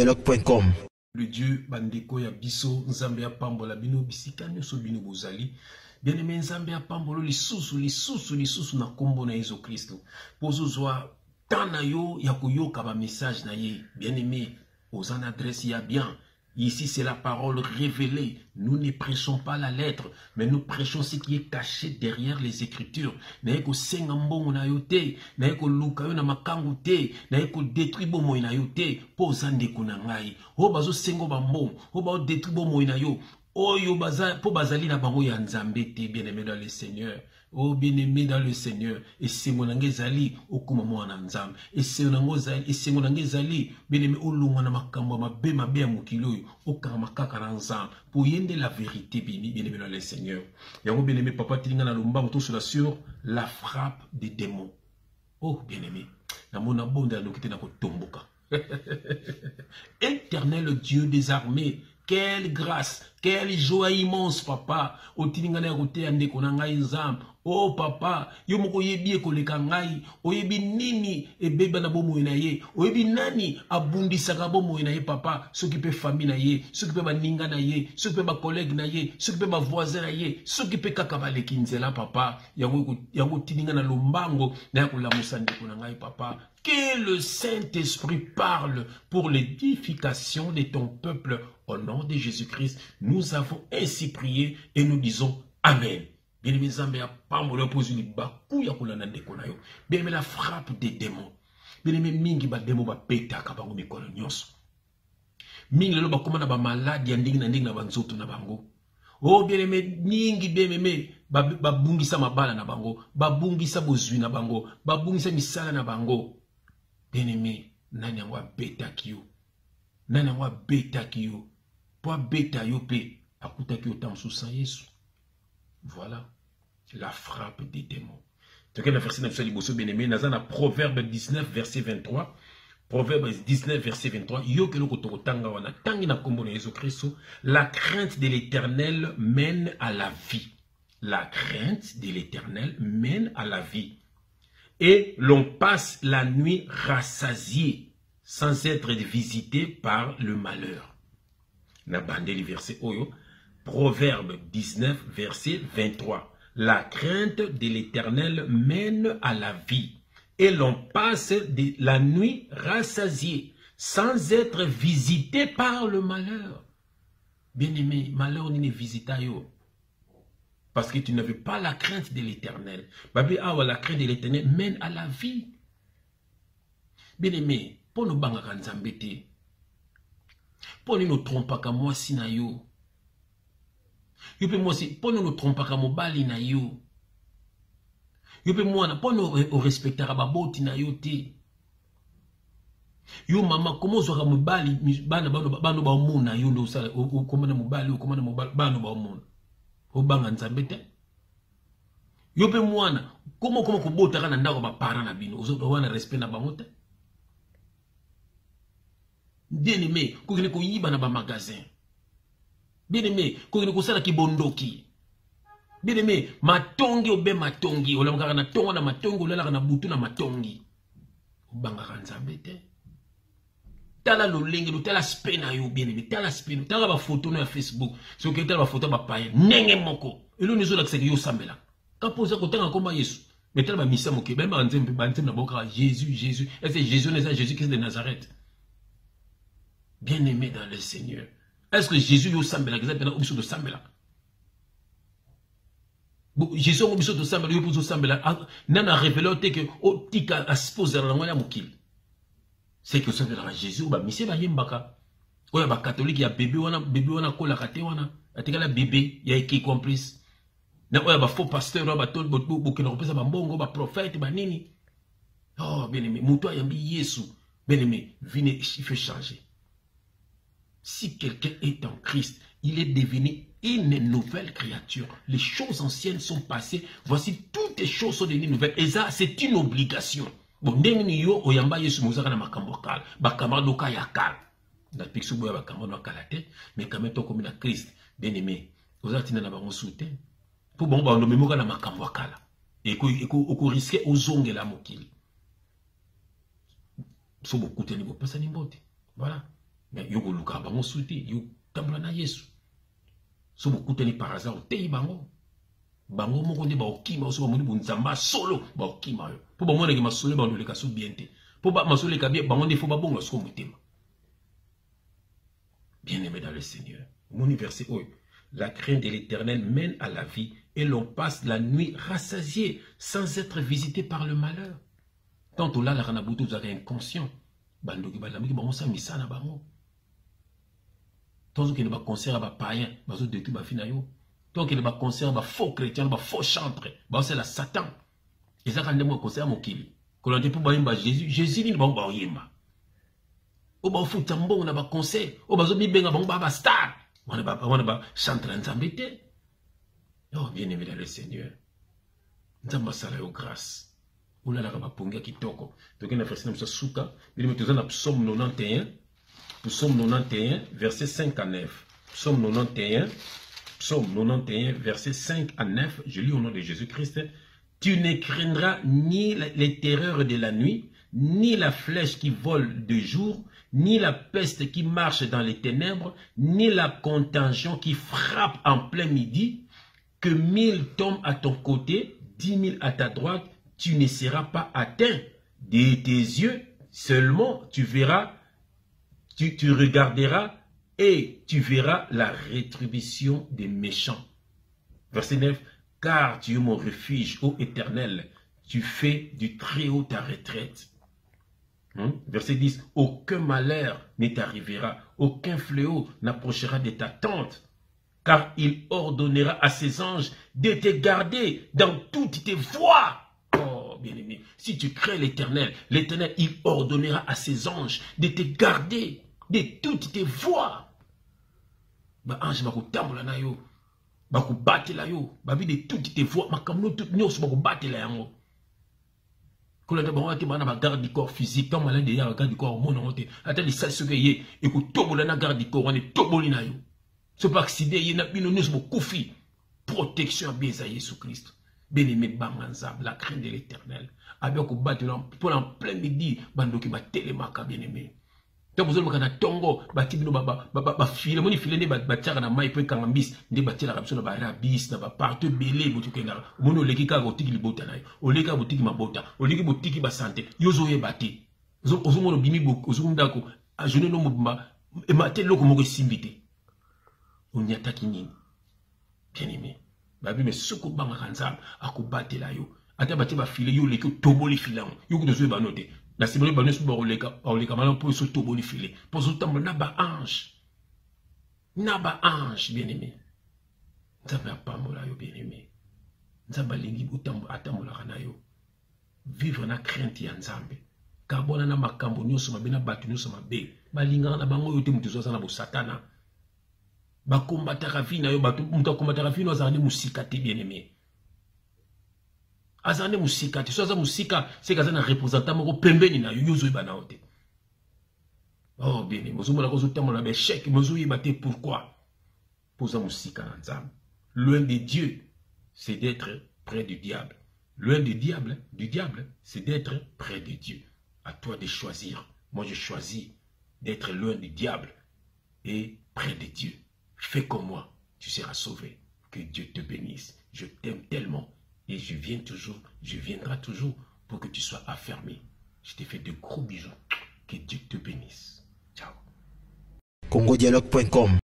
dialogue.com. Le Dieu bandeko ya biso nzambe ya pambola bino bisika nyonso bino bozali. Bien-aimé nzambe ya pambolo lisusu na kombo na Yesu Kristo. Pozozwa tana yo ya koyoka ba message na ye. Bien-aimé, aux en adresse ya bien. Ici, c'est la parole révélée. Nous ne prêchons pas la lettre, mais nous prêchons ce qui est caché derrière les Écritures. Naeko sengambongo na yote, naeko lukayo na makangu te, naeko détruit bomo na yote, pozande kunangai. Ho bazo sengo bambon, ho bazo détruit bomo na yo. Oyo baza po bazali na bango ya nzambe te, bien-aimé dans le Seigneur. Oh bien-aimé dans le Seigneur, et c'est mon angezali okuma mwana nzambe, et c'est mon angezali bien-aimé olunga na makambo mabe ya mokilo okanga makaka na nzambe pour yende la vérité bien-aimé dans le Seigneur. Yango bien-aimé papa tilinga na lomba moto sur la frappe des démons. Oh bien-aimé, na mona bonda nokite na kotomboka. Éternel Dieu des armées, quelle grâce, quelle joie immense, papa. O tiningane rote ande konangai nzam. Oh papa, yo moko yebi ekoleka ngai, oyebi nini ebeba na bomo na ye, oyebi nani abundisaka bomo na ye papa, soki pe famille na ye, soki pe baninga na ye, soki pe ba collègue na ye, soki pe ba voisin na ye, soki pe kaka baleki nzela papa, yango tininga na lombango na yakolamusa ndeko na ngai papa. Que le Saint-Esprit parle pour l'édification de ton peuple. Au nom de Jésus-Christ, nous avons ainsi prié et nous disons Amen. Bien-aimé Zambé a pas mon opposé ni bakou ya kolana ndeko na yo. Bien-aimé la frappe des démons. Bien-aimé mingi ba démon ba peta ka bango mikolo nyonso. Mingi lelo ba komana ba maladi ya ndingi na banzoto na bango. Oh bien-aimé mingi bien-aimé ba bungisa mabala na bango, ba bungisa bozwi na bango, ba bungisa misala na bango. Bien-aimé, nani yango beta kiyo. Nani yango beta kiyo. Po beta yo pe akuta kiyo tamsu sans Yesu. Voilà la frappe des démons. Donc, le verset 9, bien-aimé, dans Proverbe 19, verset 23. Proverbe 19, verset 23. La crainte de l'Éternel mène à la vie. La crainte de l'Éternel mène à la vie. Et l'on passe la nuit rassasié sans être visité par le malheur. Na bandeli verset Oyo. Proverbe 19, verset 23. La crainte de l'Éternel mène à la vie, et l'on passe la nuit rassasié, sans être visité par le malheur. Bien-aimé, malheur n'est visité yo. Parce que tu n'avais pas la crainte de l'Éternel. La crainte de l'Éternel mène à la vie. Bien-aimé, pour nous banga nzambete, pour nous tromper comme moi sinayo. Yo pe moi si pour nous tromper comme mobali na yo. Yo pe moi na pour nous respecter ba boti na yo te. Yo mama comment zo ka mobali bana ba mona yo ndo sala o komana mobali bana ba mona. O banga nzambe te. Yo pe mwana comment ko bota kana ndako ba parents na bino ozo wana respect na bango te. Bien-aimé, ko kene ko yiba na ba magasin. Bien-aimé, quand on a qui bondoki. Bien-aimé, matongi obe matongi. Ola mkara na tonga na matongi, ola na butu na matongi. Obanga kanzambete. Tala lo lenge, tala spena yo bien-aimé, tala spena. Tala ba photo na Facebook. Si ok, tala ba photo ba paye. Nenge moko. Elo nizo la kiseki yo sambela. Kapoza kotanga koma Yesu. Mais tala ba misa moke. Ben ba nzembe na boka Jésus. Est-ce que Jésus n'est pas Jésus-Christ de Nazareth? Bien-aimé dans le Seigneur. Est-ce que Jésus yo sambela kizapena ubiso de sambela? Jésus ubiso de sambela yo ubiso sambela nana révélé te que o tika expose la ngwana mukili. C'est que sambela Jésus ba mise ba yembaka. Oya ba catholique ya bébé wana kola kate wana atikala bébé ya qui complice. Na oya ba faux pasteur ba tol bokena kopesa ba mbongo ba prophète ba nini. Oh bien-aimé, muto ayambi Yesu. Bien-aimé, vine il faut changer. Si quelqu'un est en Christ, il est devenu une nouvelle créature. Les choses anciennes sont passées. Voici toutes les choses sont devenues nouvelles. Et ça, c'est une obligation. Bon, ndenge yo oyamba Yesu muzaka na makambo kala. Bakamba doka ya kala. Na pixu boya bakamba no kala te, mais quand même to comme na Christ, bien-aimé. Ozati na bango soute. Pour bon ba no memoka na makambo kala. Et ko risquer ozongela mokili. So beaucoup teni bo pesa ni mbote. Voilà. Mais yoko luka bango souti, yo tambola na Yesu. So beaucoup teni par hasard, te bango. Bango moko nde ba okima so ba moni bunzamba solo ba okima yo. Po ba mona ke masolo ba ndoleka so biente. Po ba masolo ka bien bango nde fo ba bonga so mutema. Bien-aimé dans le Seigneur. Mon verset oh, la crainte de l'Éternel mène à la vie et l'on passe la nuit rassasié sans être visité par le malheur. Tantôt là la ranabuto vous avez inconscient. Bandoki balamiki bango sa misana bango. Tantôt que ne ba concert ba païen, bazo de tout ba finayo. Tant qu'il y a des concerts, des faux chrétiens, des faux chantres, c'est la Satan. Et ça, quand il y a des concerts, quand on dit pour Jésus, Jésus n'est pas un yéma. Ou bien, il faut tambour, on a des concerts. Ou bien, on a des stars. On a des chantres ensemble. Oh, bien-aimé dans le Seigneur. Nous avons salé aux grâces. Ou là, on a ponga qui toko. Donc, on a fait ça, souka. Il y a Psaume 91. Psaume 91, verset 5 à 9. Psaume 91. Psaume 91, versets 5 à 9, je lis au nom de Jésus-Christ. Tu ne craindras ni les terreurs de la nuit, ni la flèche qui vole de jour, ni la peste qui marche dans les ténèbres, ni la contagion qui frappe en plein midi. Que 1000 tombent à ton côté, 10 000 à ta droite, tu ne seras pas atteint. De tes yeux seulement, tu verras, tu regarderas, et tu verras la rétribution des méchants. Verset 9. Car tu es mon refuge, ô Éternel, tu fais du Très-Haut ta retraite. Verset 10. Aucun malheur ne t'arrivera, aucun fléau n'approchera de ta tente, car il ordonnera à ses anges de te garder dans toutes tes voies. Oh, bien-aimé, si tu crains l'Éternel, l'Éternel, il ordonnera à ses anges de te garder de toutes tes voies. Ba ange bako tambola na yo, bako batela yo, babi de toutes tes voies, makamno tout nyos bako batela yango. Kola de bango te bana ba garde du corps physique, comme malade de ya garde du corps mon honte. Ata li sase que yé et ko tobola na garde du corps, on est toboli na yo. Ce pas accident yé na bino nyos bako kufi. Protection bien à Jésus Christ. Bien-aimé banganza, la crainte de l'Éternel. Avec ko batela pour en plein midi, bandoki ba télémaka bien-aimé. Donc vous avez un tongo, batibino ba file, moni file ne ba tchara na mai pe kangambis, ne ba tchela rapso na ba rabis na ba partout belé botuke na. Mono leki ka botiki libota na. Oleka botiki mabota, oleki botiki ba santé. Yozo ye bati. Ozo mono bimi bo, ozo ndako, a jeune no mobimba, e maté loko moko simbité. On y attaque nini. Bien-aimé. Babi me soko banga kanza akubatela yo. Ata bati ba file yo leki toboli filan. Yo ko dozo ba note. La simone banou sou baroleka malon pour se toboli filer. Pour se tomber naba ange. Naba ange, bien-aimé. Nzamba pamola yo, bien-aimé. Nzamba lingi utambo atamola kana yo. Vivre na crainte ya nzambe. Kabona na makambo nyonso mabe na batu nyonso mabe. Balinga na bango yo te mutu zo na bo satana. Ba kombataka vi na yo batu mutu kombataka vi no azane musika te, bien-aimé. Azane musika te, so aza musika c'est kazana représentant moko pembeni na yo yozo ibana ote. Oh bien, mozo mona kozo tamola be chèque, mozo ibate pourquoi? Posa musika na nzambe. Loin de Dieu, c'est d'être près du diable. Loin du diable, c'est d'être près de Dieu. À toi de choisir. Moi je choisis d'être loin du diable et près de Dieu. Fais comme moi, tu seras sauvé. Que Dieu te bénisse. Je t'aime tellement. Et je viendrai toujours pour que tu sois affermi. Je te fais de gros bisous. Que Dieu te bénisse. Ciao. congodialogue.com